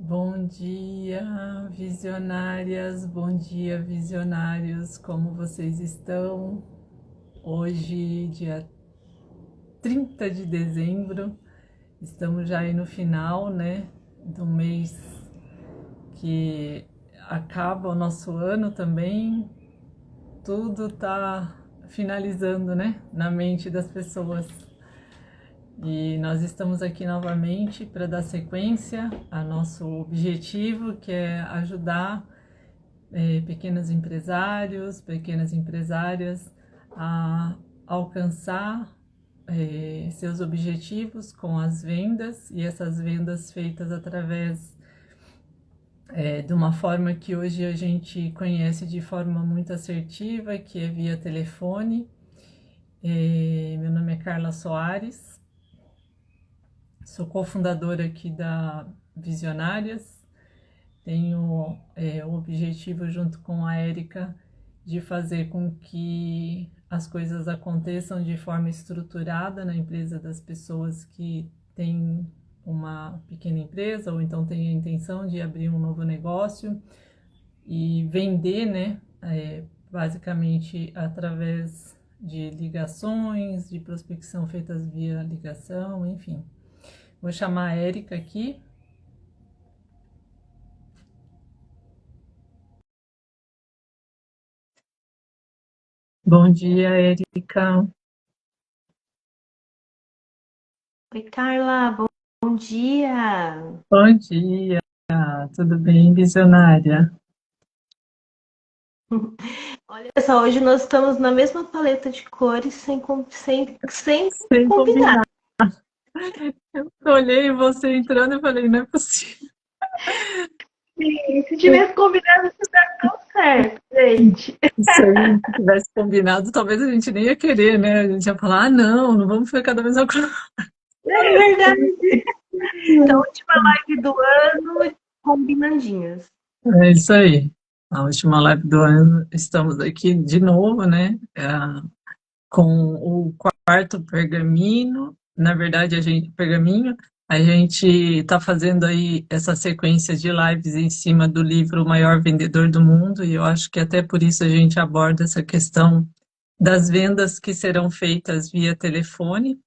Bom dia, visionárias, bom dia, visionários, como vocês estão? Hoje, dia 30 de dezembro, estamos já aí no final, né, do mês que acaba o nosso ano também. Tudo tá finalizando, né, na mente das pessoas. E nós estamos aqui novamente para dar sequência a nosso objetivo, que é ajudar pequenos empresários, pequenas empresárias a alcançar seus objetivos com as vendas, e essas vendas feitas através de uma forma que hoje a gente conhece de forma muito assertiva, que é via telefone. Meu nome é Carla Soares, sou cofundadora aqui da Visionárias. Tenho o objetivo, junto com a Érica, de fazer com que as coisas aconteçam de forma estruturada na empresa das pessoas que têm uma pequena empresa ou então têm a intenção de abrir um novo negócio e vender, né? Basicamente através de ligações, de prospecção feitas via ligação, enfim. Vou chamar a Érica aqui. Bom dia, Érica. Oi, Carla, bom dia. Bom dia, tudo bem, visionária? Olha só, hoje nós estamos na mesma paleta de cores, sem Sem combinar. combinar. Eu olhei você entrando e falei, não é possível. Se tivesse combinado, isso dá tão certo, gente. Se a gente tivesse combinado, talvez a gente nem ia querer, né? A gente ia falar, ah, não, não vamos ficar da mesma coisa. É verdade. Então, última live do ano, combinandinhas. É isso aí. A última live do ano, estamos aqui de novo, né? Com o quarto pergaminho. Na verdade, pergaminho, a gente está fazendo aí essa sequência de lives em cima do livro O Maior Vendedor do Mundo, e eu acho que até por isso a gente aborda essa questão das vendas que serão feitas via telefone,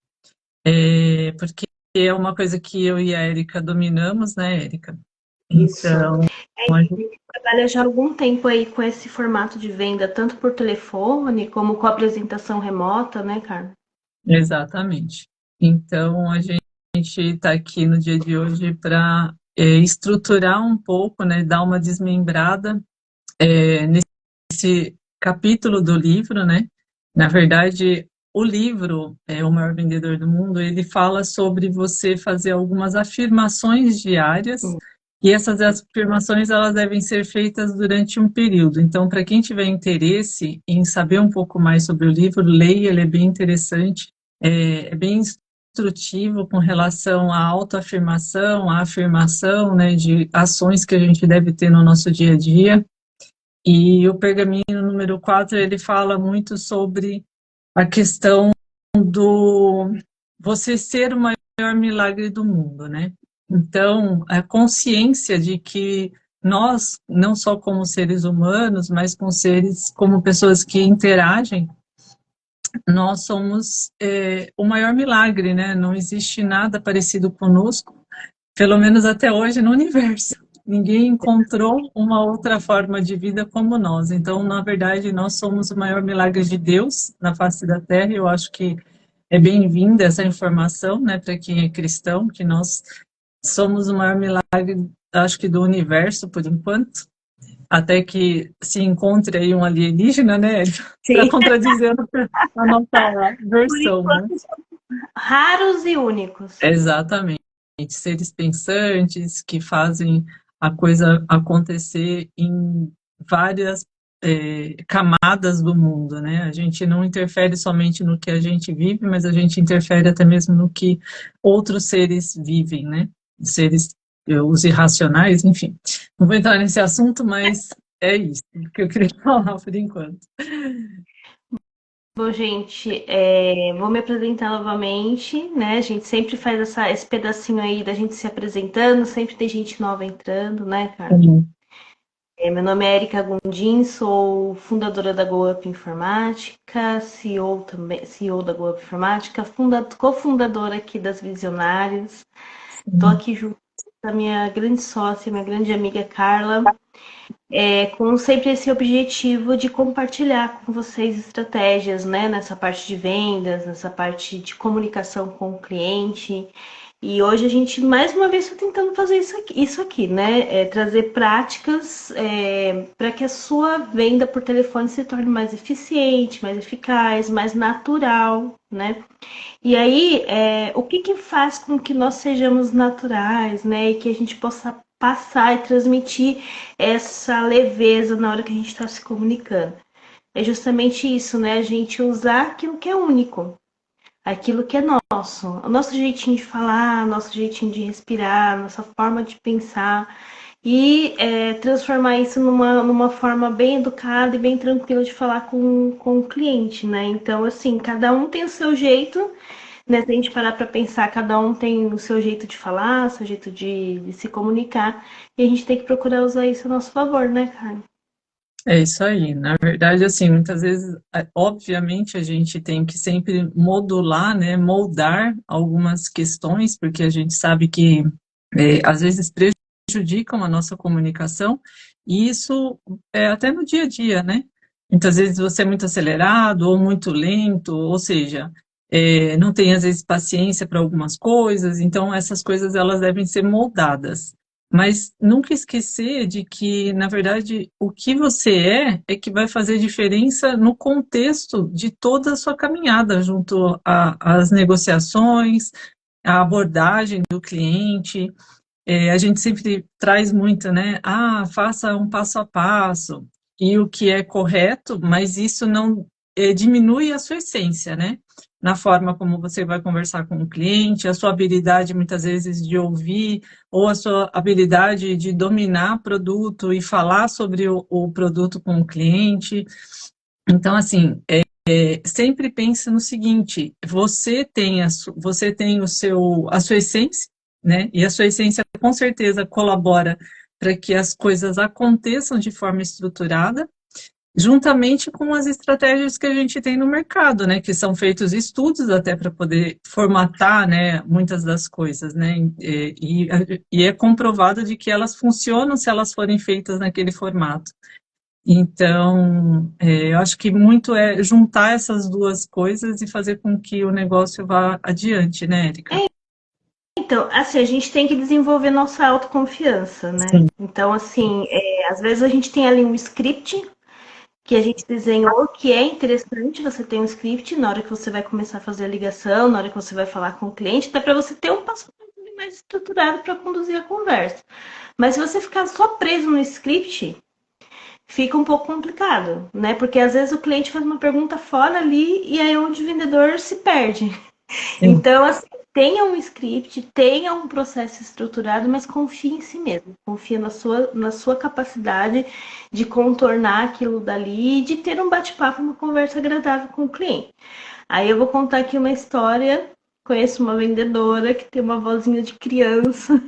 porque é uma coisa que eu e a Érica dominamos, né, Érica? Isso. Então, a A gente trabalha já há algum tempo aí com esse formato de venda, tanto por telefone como com apresentação remota, né, Carla? exatamente. Então, a gente está aqui no dia de hoje para estruturar um pouco, né, dar uma desmembrada nesse capítulo do livro, né? Na verdade, o livro, O Maior Vendedor do Mundo, ele fala sobre você fazer algumas afirmações diárias, e essas afirmações elas devem ser feitas durante um período. Então, para quem tiver interesse em saber um pouco mais sobre o livro, leia, ele é bem interessante, é bem instrutivo com relação à autoafirmação, à afirmação, né, de ações que a gente deve ter no nosso dia a dia. E o pergaminho número 4 ele fala muito sobre a questão do você ser o maior milagre do mundo, né? Então, a consciência de que nós, não só como seres humanos, mas com seres, como pessoas que interagem, nós somos o maior milagre, né? Não existe nada parecido conosco, pelo menos até hoje, no universo. Ninguém encontrou uma outra forma de vida como nós. Então, na verdade, nós somos o maior milagre de Deus na face da Terra. Eu acho que é bem-vinda essa informação, né, para quem é cristão, que nós somos o maior milagre, acho que do universo, por enquanto, até que se encontre aí um alienígena, né, para Sim. contradizer a nossa Por versão, né? enquanto, raros e únicos. Exatamente. Seres pensantes que fazem a coisa acontecer em várias camadas do mundo, né? A gente não interfere somente no que a gente vive, mas a gente interfere até mesmo no que outros seres vivem, né? Seres, os irracionais, enfim. Não vou entrar nesse assunto, mas é isso que eu queria falar por enquanto. Bom, gente, vou me apresentar novamente, né? A gente sempre faz esse pedacinho aí da gente se apresentando, sempre tem gente nova entrando, né, cara? Uhum. Meu nome é Erika Gondim, sou fundadora da GoUp Informática, CEO também, CEO da GoUp Informática, cofundadora aqui das Visionárias. Estou Sim. aqui junto com a minha grande sócia, minha grande amiga Carla, com sempre esse objetivo de compartilhar com vocês estratégias, né, nessa parte de vendas, nessa parte de comunicação com o cliente. E hoje a gente, mais uma vez, está tentando fazer isso aqui, né? Trazer práticas para que a sua venda por telefone se torne mais eficiente, mais eficaz, mais natural, né? E aí, o que que faz com que nós sejamos naturais, né? E que a gente possa passar e transmitir essa leveza na hora que a gente está se comunicando. É justamente isso, né? A gente usar aquilo que é único, aquilo que é nosso, o nosso jeitinho de falar, nosso jeitinho de respirar, nossa forma de pensar e transformar isso numa forma bem educada e bem tranquila de falar com o cliente, né? Então, assim, cada um tem o seu jeito, né? Se a gente parar para pensar, cada um tem o seu jeito de falar, o seu jeito de se comunicar, e a gente tem que procurar usar isso a nosso favor, né, cara? É isso aí. Na verdade, assim, muitas vezes, obviamente, a gente tem que sempre modular, né, moldar algumas questões, porque a gente sabe que às vezes prejudicam a nossa comunicação, e isso é até no dia a dia, né? Muitas vezes você é muito acelerado ou muito lento, ou seja, não tem às vezes paciência para algumas coisas, então essas coisas elas devem ser moldadas. Mas nunca esquecer de que, na verdade, o que você é que vai fazer diferença no contexto de toda a sua caminhada, junto às negociações, à abordagem do cliente. A gente sempre traz muito, né? Ah, faça um passo a passo, e o que é correto, mas isso não diminui a sua essência, né? Na forma como você vai conversar com o cliente, a sua habilidade muitas vezes de ouvir, ou a sua habilidade de dominar produto e falar sobre o produto com o cliente. Então, assim, sempre pense no seguinte: você tem você tem a sua essência, né? E a sua essência com certeza colabora para que as coisas aconteçam de forma estruturada, juntamente com as estratégias que a gente tem no mercado, né? Que são feitos estudos até para poder formatar, né? Muitas das coisas, né? E é comprovado de que elas funcionam se elas forem feitas naquele formato. Então, eu acho que muito é juntar essas duas coisas e fazer com que o negócio vá adiante, né, Érica? Então, assim, a gente tem que desenvolver nossa autoconfiança, né? Sim. Então, assim, às vezes a gente tem ali um script que a gente desenhou, que é interessante você ter um script na hora que você vai começar a fazer a ligação, na hora que você vai falar com o cliente, até para você ter um passo a passo mais estruturado para conduzir a conversa. Mas se você ficar só preso no script, fica um pouco complicado, né? Porque às vezes o cliente faz uma pergunta fora ali e aí é onde o vendedor se perde. Sim. Então, assim, tenha um script, tenha um processo estruturado, mas confie em si mesmo. Confia na sua capacidade de contornar aquilo dali e de ter um bate-papo, uma conversa agradável com o cliente. Aí eu vou contar aqui uma história. Conheço uma vendedora que tem uma vozinha de criança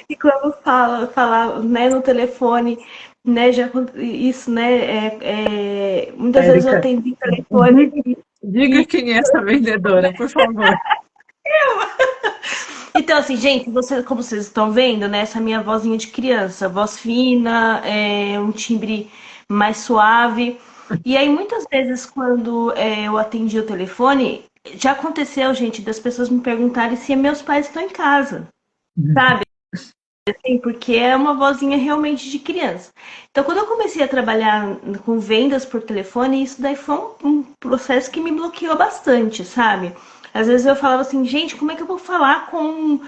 e quando fala, né, no telefone, né, já isso, né, muitas vezes eu Érica, atendi telefone diga, diga quem é essa vendedora, por favor. Então, assim, gente, como vocês estão vendo, né? Essa minha vozinha de criança, voz fina, um timbre mais suave. E aí, muitas vezes, quando eu atendi o telefone, já aconteceu, gente, das pessoas me perguntarem se meus pais estão em casa, sabe? Assim, porque é uma vozinha realmente de criança. Então, quando eu comecei a trabalhar com vendas por telefone, isso daí foi um processo que me bloqueou bastante, sabe? Às vezes eu falava assim, gente, como é que eu vou falar com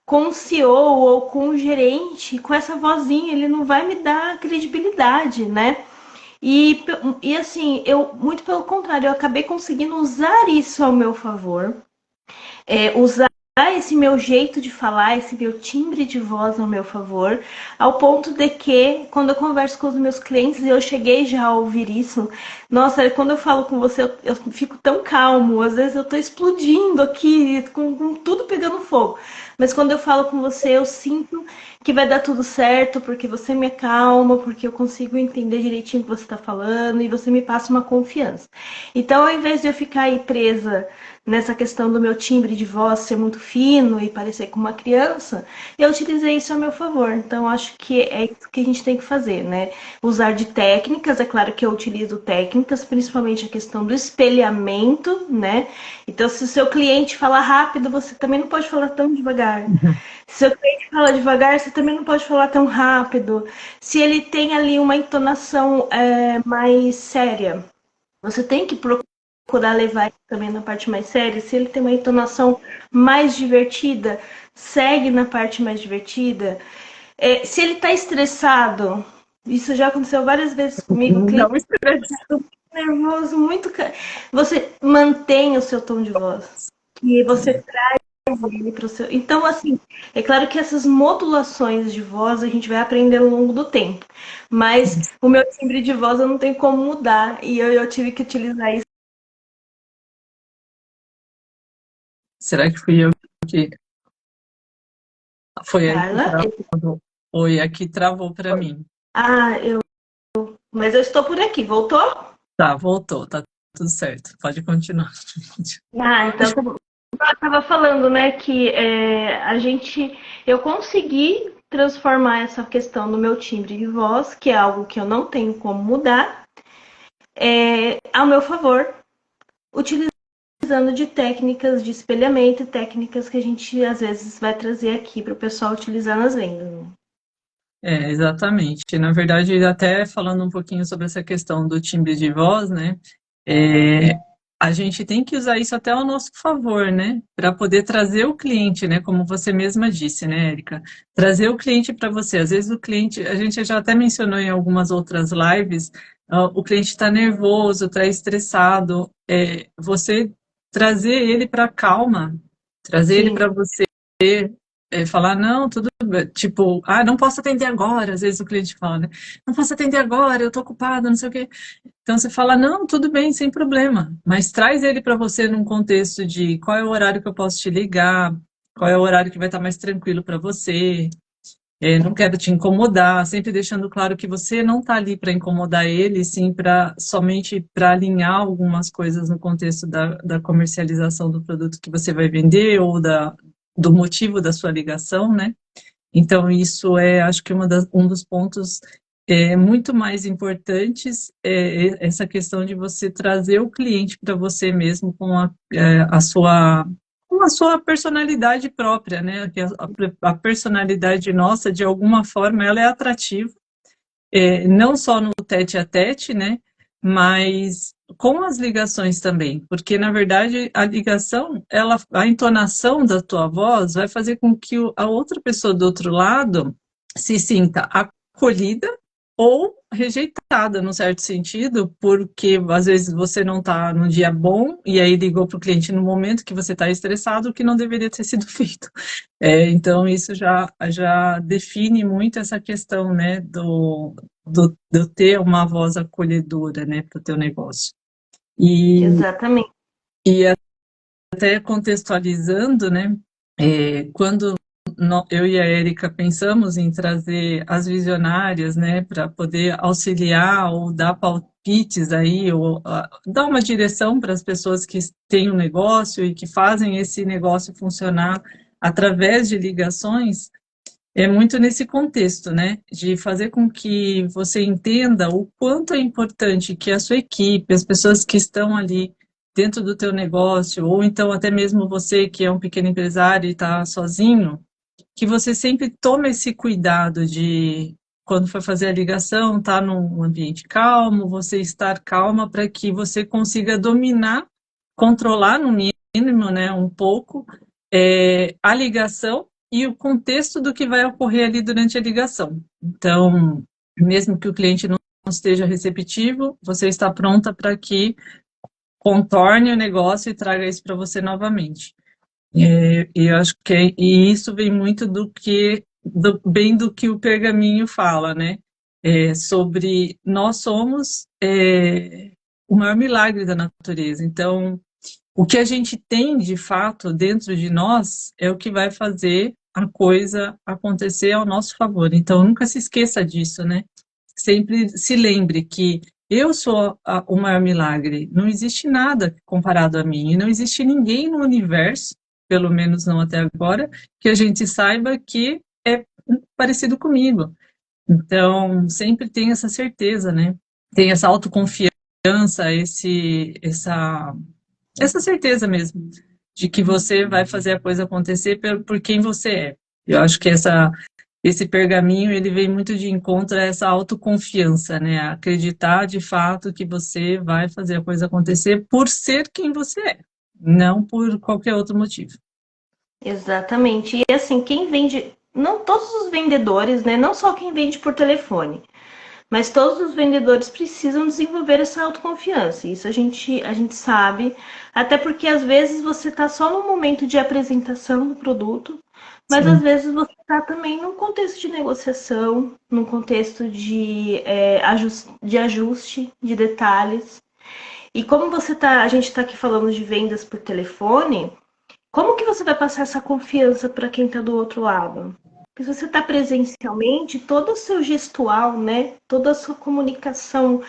o CEO ou com o gerente com essa vozinha? Ele não vai me dar credibilidade, né? E assim, eu, muito pelo contrário, eu acabei conseguindo usar isso ao meu favor, usar esse meu jeito de falar, esse meu timbre de voz ao meu favor, ao ponto de que, quando eu converso com os meus clientes, e eu cheguei já a ouvir isso, nossa, quando eu falo com você, eu fico tão calmo, às vezes eu tô explodindo aqui, com tudo pegando fogo. Mas quando eu falo com você, eu sinto que vai dar tudo certo, porque você me acalma, porque eu consigo entender direitinho o que você está falando e você me passa uma confiança. Então, ao invés de eu ficar aí presa nessa questão do meu timbre de voz ser muito fino e parecer com uma criança, eu utilizei isso a meu favor. Então, acho que é isso que a gente tem que fazer, né? Usar de técnicas, é claro que eu utilizo técnicas, principalmente a questão do espelhamento, né? Então, se o seu cliente fala rápido, você também não pode falar tão devagar. Se o seu cliente fala devagar, você também não pode falar tão rápido. Se ele tem ali uma entonação mais séria, você tem que procurar levar ele também na parte mais séria. Se ele tem uma entonação mais divertida, segue na parte mais divertida. Se ele está estressado, isso já aconteceu várias vezes comigo, o cliente Não estresse. está muito nervoso, muito. Você mantém o seu tom de voz. E você ele pro seu. Então, assim, é claro que essas modulações de voz a gente vai aprender ao longo do tempo. Mas o meu timbre de voz eu não tenho como mudar. E eu tive que utilizar isso. Será que fui eu que... Foi aí que Carla. travou? Foi aqui travou para mim. Ah, mas eu estou por aqui. Voltou? Tá, voltou, tá tudo certo. Pode continuar. Ah, então tá bom. Eu estava falando, né, que eu consegui transformar essa questão do meu timbre de voz, que é algo que eu não tenho como mudar, ao meu favor, utilizando de técnicas de espelhamento e técnicas que a gente às vezes vai trazer aqui para o pessoal utilizar nas vendas. Né? Exatamente. Na verdade, até falando um pouquinho sobre essa questão do timbre de voz, né? é, a gente tem que usar isso até ao nosso favor, né? Para poder trazer o cliente, né? Como você mesma disse, né, Érica? Trazer o cliente para você. Às vezes o cliente, a gente já até mencionou em algumas outras lives, o cliente está nervoso, está estressado. Você trazer ele para calma, trazer ele Sim, para você falar, não, tudo bem, tipo, não posso atender agora, às vezes o cliente fala, né? Não posso atender agora, eu tô ocupado, não sei o quê. Então você fala, não, tudo bem, sem problema, mas traz ele para você num contexto de qual é o horário que eu posso te ligar, qual é o horário que vai estar mais tranquilo para você. Não quero te incomodar, sempre deixando claro que você não está ali para incomodar ele, sim para somente para alinhar algumas coisas no contexto da comercialização do produto que você vai vender ou do motivo da sua ligação, né? Então, isso acho que um dos pontos muito mais importantes essa questão de você trazer o cliente para você mesmo com a sua personalidade própria, né? Que a personalidade nossa, de alguma forma, ela é atrativa, não só no tete a tete, né? Mas com as ligações também, porque na verdade a ligação, a entonação da tua voz vai fazer com que a outra pessoa do outro lado se sinta acolhida ou rejeitada, num certo sentido, porque às vezes você não está num dia bom e aí ligou para o cliente no momento que você está estressado, o que não deveria ter sido feito. Então, isso já define muito essa questão, né, do ter uma voz acolhedora, né, para o teu negócio. exatamente. E até contextualizando, né, quando eu e a Érica pensamos em trazer as visionárias, né, para poder auxiliar ou dar palpites aí, ou dar uma direção para as pessoas que têm um negócio e que fazem esse negócio funcionar através de ligações, é muito nesse contexto, né, de fazer com que você entenda o quanto é importante que a sua equipe, as pessoas que estão ali dentro do teu negócio, ou então até mesmo você que é um pequeno empresário e está sozinho, que você sempre tome esse cuidado de, quando for fazer a ligação, estar num ambiente calmo, você estar calma para que você consiga dominar, controlar no mínimo, né, um pouco, a ligação e o contexto do que vai ocorrer ali durante a ligação. Então, mesmo que o cliente não esteja receptivo, você está pronta para que contorne o negócio e traga isso para você novamente. E eu acho que e isso vem muito bem do que o pergaminho fala, né? Sobre nós somos o maior milagre da natureza. Então, o que a gente tem de fato dentro de nós é o que vai fazer a coisa acontecer ao nosso favor. Então, nunca se esqueça disso, né? Sempre se lembre que eu sou o maior milagre. Não existe nada comparado a mim. E não existe ninguém no universo, pelo menos não até agora, que a gente saiba que é parecido comigo. Então, sempre tem essa certeza, né? Tem essa autoconfiança, essa certeza mesmo de que você vai fazer a coisa acontecer por quem você é. Eu acho que esse pergaminho ele vem muito de encontro a essa autoconfiança, né? Acreditar de fato que você vai fazer a coisa acontecer por ser quem você é, não por qualquer outro motivo. Exatamente. E assim, quem vende, não todos os vendedores, né? Não só quem vende por telefone, mas todos os vendedores precisam desenvolver essa autoconfiança. Isso a gente sabe, até porque às vezes você está só no momento de apresentação do produto, mas às Sim, vezes você está também num contexto de negociação, num contexto de ajuste de detalhes. E como a gente está aqui falando de vendas por telefone, como que você vai passar essa confiança para quem está do outro lado? Porque se você está presencialmente, todo o seu gestual, né, toda a sua comunicação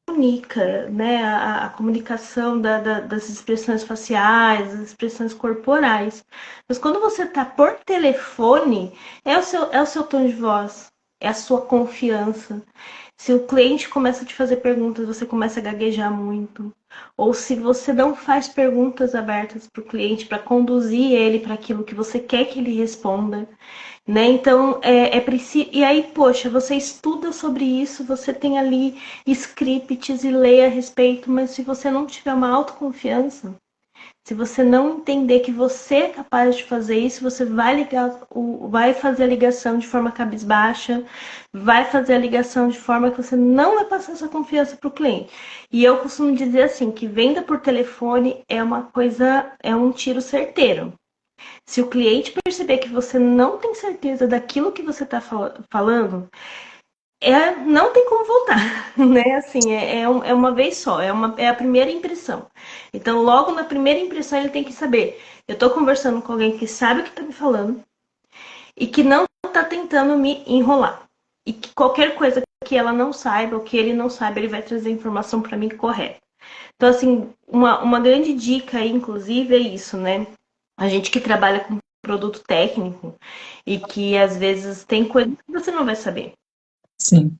comunica, né, a comunicação das expressões faciais, das expressões corporais. Mas quando você está por telefone, é o seu tom de voz, é a sua confiança. Se o cliente começa a te fazer perguntas, você começa a gaguejar muito. Ou se você não faz perguntas abertas para o cliente para conduzir ele para aquilo que você quer que ele responda, né? Então é preciso. E aí, poxa, você estuda sobre isso, você tem ali scripts e lê a respeito, mas se você não tiver uma autoconfiança, se você não entender que você é capaz de fazer isso, você vai fazer a ligação de forma cabisbaixa, vai fazer a ligação de forma que você não vai passar essa confiança para o cliente. E eu costumo dizer assim, que venda por telefone é uma coisa, é um tiro certeiro. Se o cliente perceber que você não tem certeza daquilo que você está falando, não tem como voltar, né? Assim, é uma vez só, é a primeira impressão. Então, logo na primeira impressão, ele tem que saber: eu estou conversando com alguém que sabe o que está me falando e que não está tentando me enrolar. E que qualquer coisa que ela não saiba, ou que ele não saiba, ele vai trazer a informação para mim correta. Então, assim, uma grande dica aí, inclusive, é isso, né? A gente que trabalha com produto técnico e que às vezes tem coisas que você não vai saber. sim,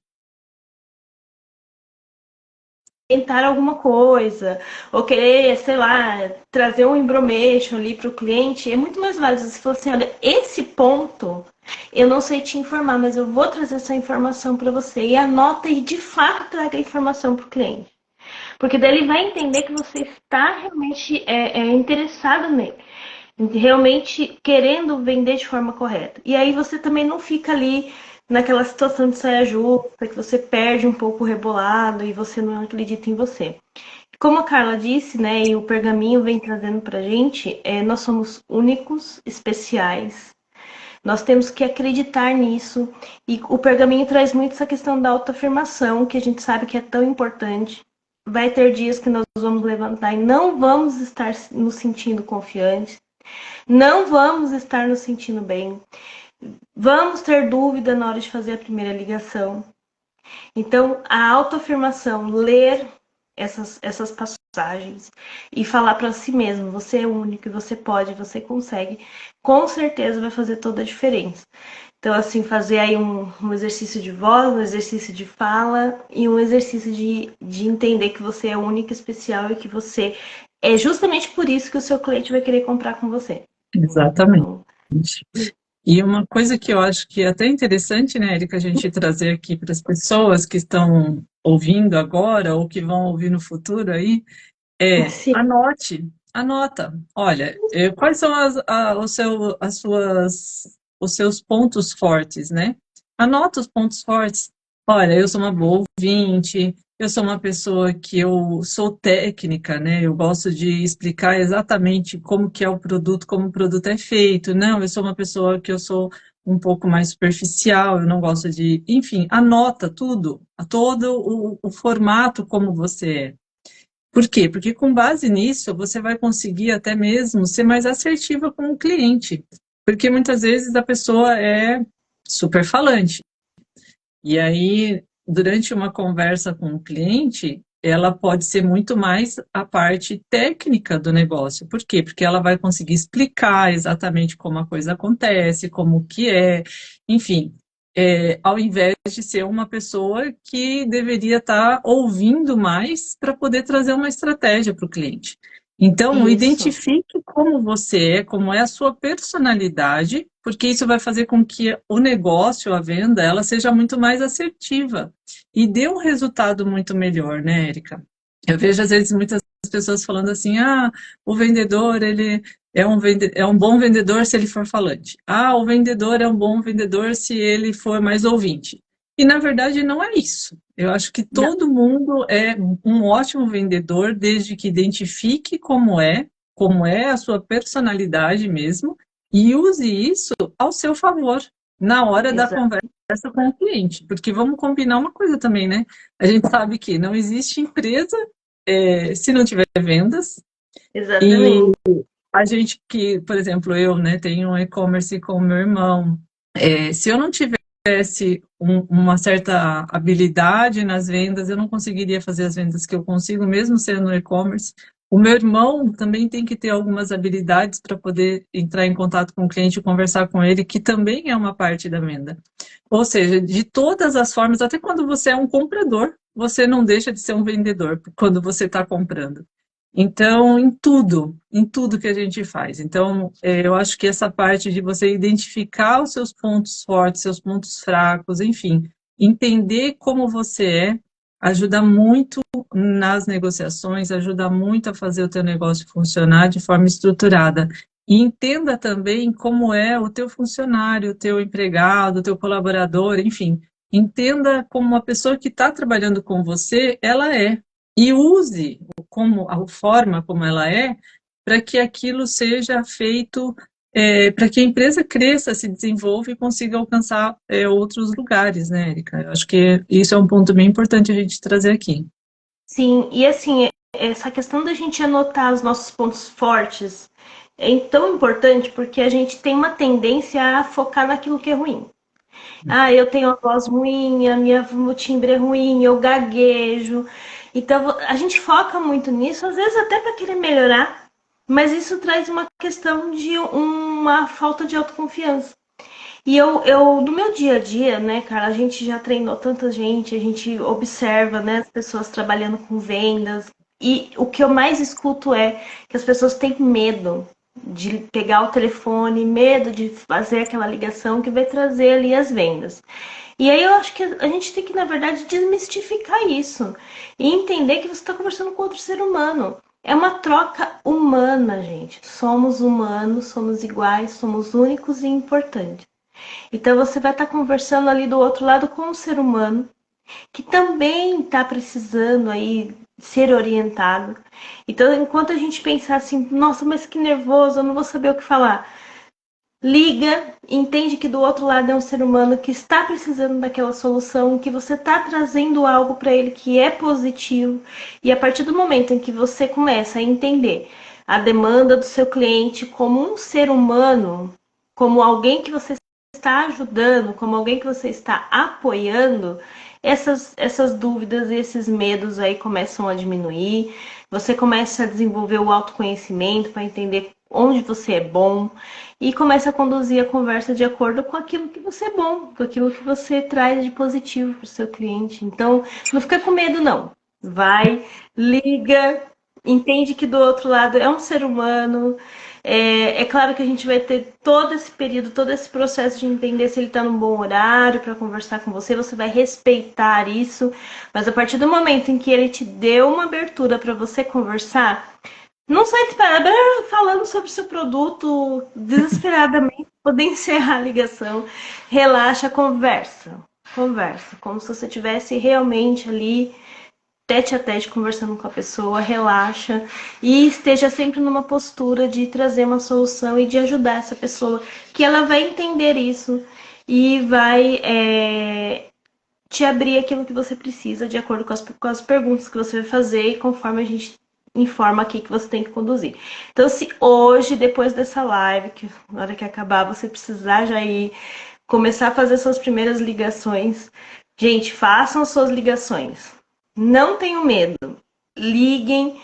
Tentar alguma coisa, ou querer, sei lá, trazer um embromation ali para o cliente, é muito mais válido se for assim, olha, esse ponto eu não sei te informar, mas eu vou trazer essa informação para você. E anota e de fato traga a informação para o cliente. Porque daí ele vai entender que você está realmente interessado nele. Realmente querendo vender de forma correta. E aí você também não fica ali naquela situação de saia justa, que você perde um pouco o rebolado e você não acredita em você. Como a Carla disse, né, e o pergaminho vem trazendo pra gente, nós somos únicos, especiais. Nós temos que acreditar nisso. E o pergaminho traz muito essa questão da autoafirmação, que a gente sabe que é tão importante. Vai ter dias que nós vamos levantar e não vamos estar nos sentindo confiantes. Não vamos estar nos sentindo bem. Vamos ter dúvida na hora de fazer a primeira ligação. Então, a autoafirmação, ler essas passagens e falar para si mesmo: você é único, você pode, você consegue, com certeza vai fazer toda a diferença. Então, assim, fazer aí um exercício de voz, um exercício de fala e um exercício de entender que você é único, especial e que você é justamente por isso que o seu cliente vai querer comprar com você. exatamente. Então, E uma coisa que eu acho que é até interessante, né, Erika, a gente trazer aqui para as pessoas que estão ouvindo agora ou que vão ouvir no futuro aí, sim, anota. Olha, quais são os seus pontos fortes, né? Anota os pontos fortes. Olha, eu sou uma boa ouvinte, eu sou uma pessoa que eu sou técnica, né? Eu gosto de explicar exatamente como que é o produto, como o produto é feito. Não, eu sou uma pessoa que eu sou um pouco mais superficial, eu não gosto de, enfim, anota tudo, todo o formato como você é. Por quê? Porque com base nisso, você vai conseguir até mesmo ser mais assertiva com o cliente. Porque muitas vezes a pessoa é super falante. E aí, durante uma conversa com o cliente, ela pode ser muito mais a parte técnica do negócio. Por quê? Porque ela vai conseguir explicar exatamente como a coisa acontece, como que é, enfim, ao invés de ser uma pessoa que deveria estar ouvindo mais para poder trazer uma estratégia para o cliente. Então, Isso, identifique como você é, como é a sua personalidade, porque isso vai fazer com que o negócio, a venda, ela seja muito mais assertiva e dê um resultado muito melhor, né, Érica? Eu vejo às vezes muitas pessoas falando assim: ah, o vendedor, ele é um bom vendedor se ele for falante. Ah, o vendedor é um bom vendedor se ele for mais ouvinte. E na verdade não é isso. Eu acho que não, todo mundo é um ótimo vendedor desde que identifique como é a sua personalidade mesmo, e use isso ao seu favor na hora da exa conversa com o cliente. Porque vamos combinar uma coisa também, né? A gente sabe que não existe empresa se não tiver vendas. E exatamente. a gente que, por exemplo, eu, né, tenho um e-commerce com o meu irmão. Se eu não tivesse uma certa habilidade nas vendas, eu não conseguiria fazer as vendas que eu consigo, mesmo sendo no e-commerce. O meu irmão também tem que ter algumas habilidades para poder entrar em contato com o cliente e conversar com ele, que também é uma parte da venda. Ou seja, de todas as formas, até quando você é um comprador, você não deixa de ser um vendedor quando você está comprando. Então, em tudo que a gente faz. Então, eu acho que essa parte de você identificar os seus pontos fortes, seus pontos fracos, enfim, entender como você ajuda muito nas negociações, ajuda muito a fazer o teu negócio funcionar de forma estruturada. E entenda também como é o teu funcionário, o teu empregado, o teu colaborador, enfim. Entenda como uma pessoa que está trabalhando com você, ela é. E use como a forma como ela é, para que aquilo seja feito, para que a empresa cresça, se desenvolva e consiga alcançar outros lugares, né, Erika? Eu acho que isso é um ponto bem importante a gente trazer aqui. Sim, e assim, essa questão da gente anotar os nossos pontos fortes é tão importante porque a gente tem uma tendência a focar naquilo que é ruim. Ah, eu tenho a voz ruim, meu timbre é ruim, eu gaguejo. Então a gente foca muito nisso, às vezes até para querer melhorar, mas isso traz uma questão de uma falta de autoconfiança. E no meu dia a dia, né, cara, a gente já treinou tanta gente, a gente observa, né, as pessoas trabalhando com vendas. E o que eu mais escuto é que as pessoas têm medo de pegar o telefone, medo de fazer aquela ligação que vai trazer ali as vendas. E aí eu acho que a gente tem que, na verdade, desmistificar isso e entender que você está conversando com outro ser humano. É uma troca humana, gente. Somos humanos, somos iguais, somos únicos e importantes. Então você vai estar conversando ali do outro lado com um ser humano que também está precisando aí ser orientado. Então, enquanto a gente pensar assim, nossa, mas que nervoso, eu não vou saber o que falar. Liga, entende que do outro lado é um ser humano que está precisando daquela solução, que você está trazendo algo para ele que é positivo. E a partir do momento em que você começa a entender a demanda do seu cliente como um ser humano, como alguém que você está ajudando, como alguém que você está apoiando, essas dúvidas e esses medos aí começam a diminuir. Você começa a desenvolver o autoconhecimento para entender onde você é bom e começa a conduzir a conversa de acordo com aquilo que você é bom, com aquilo que você traz de positivo para o seu cliente. Então, não fica com medo, não. Vai, liga, entende que do outro lado é um ser humano. É claro que a gente vai ter todo esse período, todo esse processo de entender se ele está num bom horário para conversar com você, você vai respeitar isso, mas a partir do momento em que ele te deu uma abertura para você conversar, não sai disparado falando sobre o seu produto desesperadamente, poder encerrar a ligação. Relaxa, conversa. Conversa, como se você estivesse realmente ali tete a tete conversando com a pessoa, relaxa e esteja sempre numa postura de trazer uma solução e de ajudar essa pessoa, que ela vai entender isso e vai te abrir aquilo que você precisa de acordo com as perguntas que você vai fazer e conforme a gente informa aqui que você tem que conduzir. Então, se hoje, depois dessa live, que na hora que acabar, você precisar já ir começar a fazer suas primeiras ligações, gente, façam suas ligações. Não tenham medo. Liguem.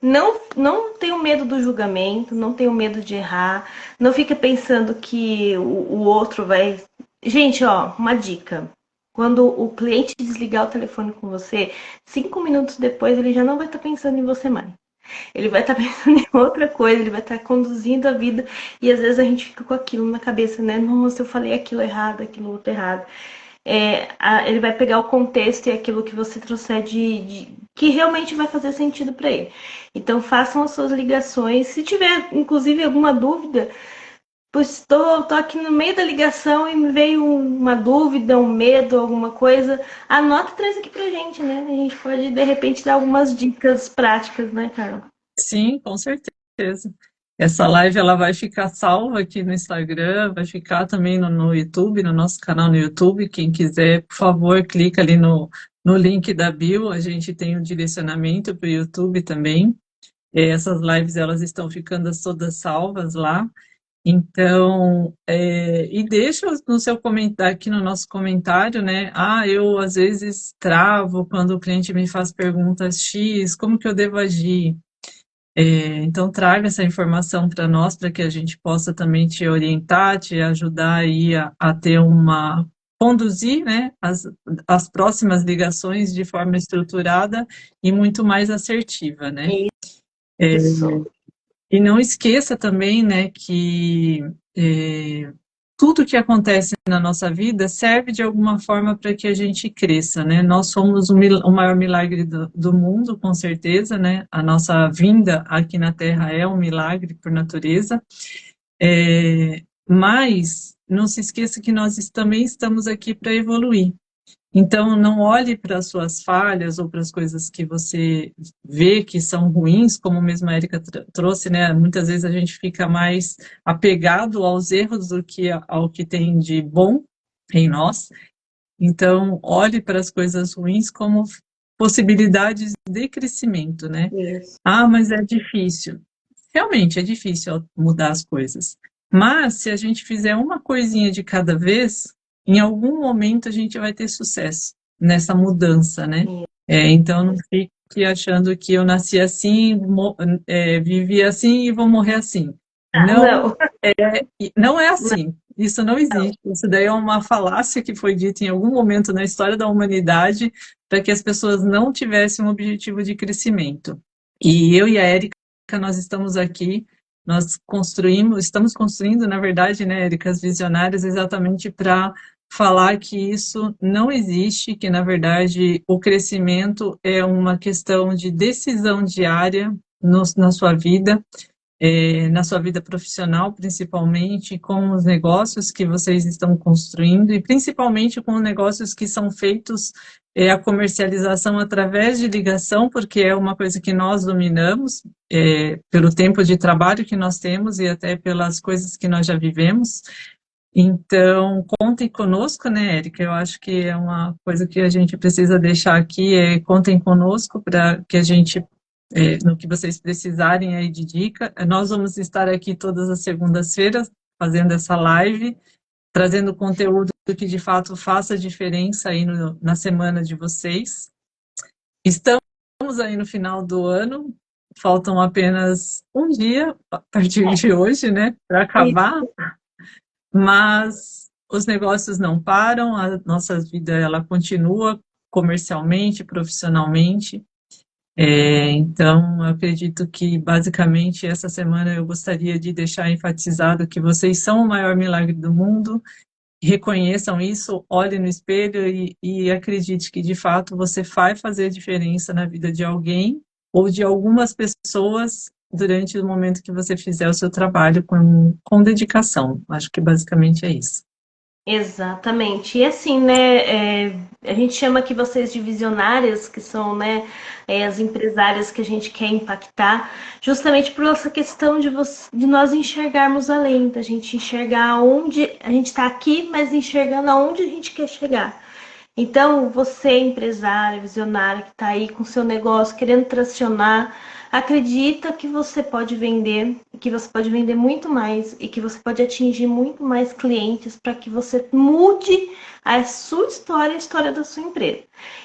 Não tenham medo do julgamento, não tenham medo de errar. Não fique pensando que o outro vai... Gente, ó, uma dica. Quando o cliente desligar o telefone com você, 5 minutos depois ele já não vai estar pensando em você mais. Ele vai estar pensando em outra coisa, ele vai estar conduzindo a vida e às vezes a gente fica com aquilo na cabeça, né? Nossa, eu falei aquilo errado, aquilo outro errado. Ele vai pegar o contexto e aquilo que você trouxer que realmente vai fazer sentido para ele. Então façam as suas ligações. Se tiver, inclusive, alguma dúvida, pois tô aqui no meio da ligação e me veio uma dúvida, um medo, alguma coisa, anota e traz aqui pra gente, né? A gente pode, de repente, dar algumas dicas práticas, né, Carla? Sim, com certeza. Essa live ela vai ficar salva aqui no Instagram, vai ficar também no YouTube, no nosso canal no YouTube. Quem quiser, por favor, clica ali no link da bio. A gente tem um direcionamento para o YouTube também. Essas lives elas estão ficando todas salvas lá. Então, e deixa no seu comentário, aqui no nosso comentário, né? Eu às vezes travo quando o cliente me faz perguntas X, como que eu devo agir? Então, traga essa informação para nós, para que a gente possa também te orientar, te ajudar aí a ter conduzir, né, as próximas ligações de forma estruturada e muito mais assertiva, né? Isso. E não esqueça também, né, que tudo que acontece na nossa vida serve de alguma forma para que a gente cresça, né? Nós somos o maior milagre do mundo, com certeza, né? A nossa vinda aqui na Terra é um milagre por natureza, mas não se esqueça que nós também estamos aqui para evoluir. Então, não olhe para as suas falhas ou para as coisas que você vê que são ruins, como mesmo a Erika trouxe, né? Muitas vezes a gente fica mais apegado aos erros do que ao que tem de bom em nós. Então, olhe para as coisas ruins como possibilidades de crescimento, né? Isso. Mas é difícil. Realmente é difícil mudar as coisas. Mas, se a gente fizer uma coisinha de cada vez, em algum momento a gente vai ter sucesso nessa mudança, né? Então, não fique achando que eu nasci assim, vivi assim e vou morrer assim. Não é assim. Isso não existe. Isso daí é uma falácia que foi dita em algum momento na história da humanidade para que as pessoas não tivessem um objetivo de crescimento. E eu e a Érica, nós estamos aqui, estamos construindo, na verdade, né, Érica, as visionárias exatamente para falar que isso não existe, que, na verdade, o crescimento é uma questão de decisão diária na sua vida, na sua vida profissional, principalmente, com os negócios que vocês estão construindo e principalmente com negócios que são feitos a comercialização através de ligação, porque é uma coisa que nós dominamos, pelo tempo de trabalho que nós temos e até pelas coisas que nós já vivemos. Então, contem conosco, né, Érica? Eu acho que é uma coisa que a gente precisa deixar aqui, contem conosco para que a gente no que vocês precisarem aí de dica. Nós vamos estar aqui todas as segundas-feiras fazendo essa live, trazendo conteúdo que de fato faça diferença aí na semana de vocês. Estamos aí no final do ano, faltam apenas um dia a partir de hoje, né, para acabar, mas os negócios não param, a nossa vida ela continua comercialmente, profissionalmente. Então, eu acredito que, basicamente, essa semana eu gostaria de deixar enfatizado que vocês são o maior milagre do mundo, reconheçam isso, olhem no espelho e acredite que, de fato, você vai fazer diferença na vida de alguém ou de algumas pessoas durante o momento que você fizer o seu trabalho com dedicação. Acho que, basicamente, é isso. Exatamente. E assim, né, a gente chama aqui vocês de visionárias, que são, né, as empresárias que a gente quer impactar, justamente por essa questão de nós enxergarmos além, da gente enxergar onde a gente está aqui, mas enxergando aonde a gente quer chegar. Então, você, empresária, visionária, que está aí com seu negócio, querendo tracionar, acredita que você pode vender, que você pode vender muito mais e que você pode atingir muito mais clientes para que você mude a sua história, a história da sua empresa.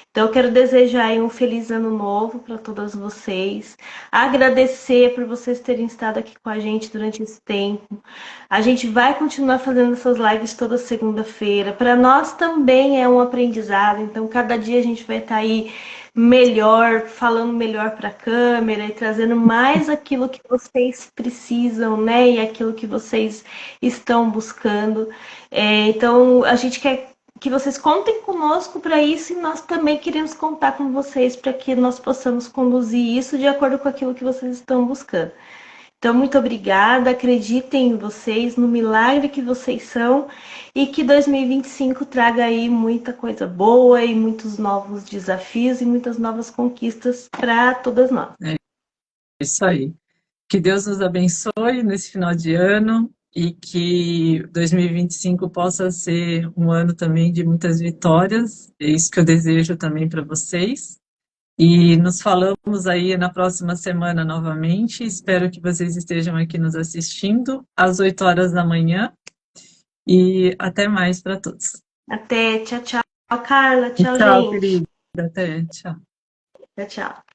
Então, eu quero desejar aí um feliz ano novo para todas vocês, agradecer por vocês terem estado aqui com a gente durante esse tempo. A gente vai continuar fazendo essas lives toda segunda-feira. Para nós também é um aprendizado, então cada dia a gente vai estar aí melhor, falando melhor para a câmera e trazendo mais aquilo que vocês precisam, né? E aquilo que vocês estão buscando. Então a gente quer que vocês contem conosco para isso e nós também queremos contar com vocês para que nós possamos conduzir isso de acordo com aquilo que vocês estão buscando. Então, muito obrigada. Acreditem em vocês, no milagre que vocês são e que 2025 traga aí muita coisa boa e muitos novos desafios e muitas novas conquistas para todas nós. É isso aí. Que Deus nos abençoe nesse final de ano e que 2025 possa ser um ano também de muitas vitórias. É isso que eu desejo também para vocês. E nos falamos aí na próxima semana novamente. Espero que vocês estejam aqui nos assistindo às 8 horas da manhã. E até mais para todos. Até, tchau, tchau, Carla, tchau, Tchau, gente. querida. Até, tchau. Tchau, tchau.